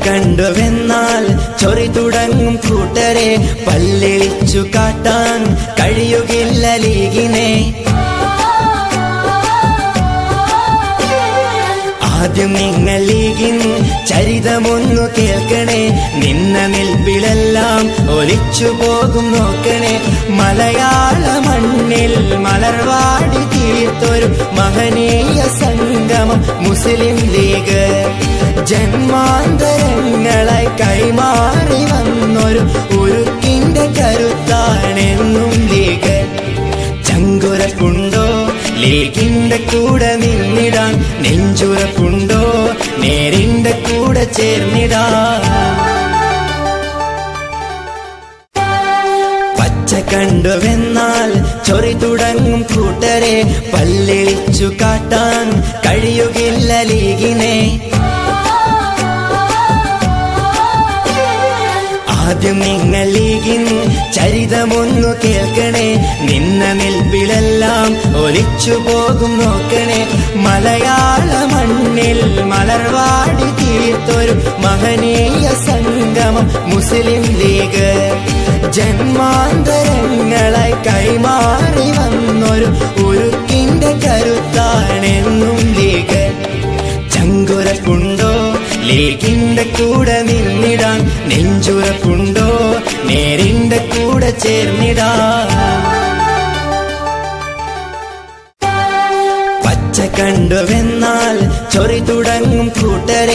കണ്ടുവെന്നാൽ ചൊറി തുടങ്ങും കൂട്ടരെ പല്ലിളിച്ചു കാട്ടാൻ കഴിയുകില്ല ലീഗിനെ. ആദ്യം നിങ്ങൾ ലീഗിൻ ചരിതമൊന്നു കേൾക്കണേ, നിന്ന നിൽപ്പിലെല്ലാം ഒലിച്ചു പോകും നോക്കണേ. മലയാള മണ്ണിൽ മലർവാടി തീർത്തൊരു മഹനീയ സംഗമം മുസ്ലിം ലീഗ്. ജന്മാന്തരങ്ങളായി കൈമാറി വന്നൊരു ഉരുക്കിന്റെ കരുത്താണെന്നും ലീഗ്. ചങ്കുറപ്പുണ്ടോ ലീഗിന്റെ കൂടെ നിന്നിടാൻ? നെഞ്ചുറപ്പുണ്ടോ നേരിന്റെ കൂടെ ചേർന്നിടാൻ? പച്ച കണ്ടുവെന്നാൽ ചൊറി തുടങ്ങും കൂട്ടരെ പല്ലിളിച്ചു കാട്ടാൻ കഴിയുകില്ല ലീഗിനെ. ആദ്യം നിങ്ങൾ ലീഗിൻ ചരിതമൊന്നു കേൾക്കണേ, നിന്ന നിൽപ്പിലെല്ലാം ഒലിച്ചു പോകും നോക്കണേ. മലയാള മണ്ണിൽ മലർവാടി തീർത്തൊരു മഹനീയ സംഗമം മുസ്ലിം ലീഗ്. ജന്മാന്തരങ്ങളായി കൈമാറി വന്നൊരു ഉരുക്കിന്റെ കരുത്താണെന്നും ലീഗ്. ചങ്കുറപ്പുണ്ടോ ലീഗിന്റെ കൂടെ നിന്നിടാൻ? നെഞ്ചുറപ്പുണ്ടോ നേരിന്റെ കൂടെ ചേർന്നിടാൻ? പച്ച കണ്ടുവെന്നാൽ ചൊറി തുടങ്ങും കൂട്ടരെ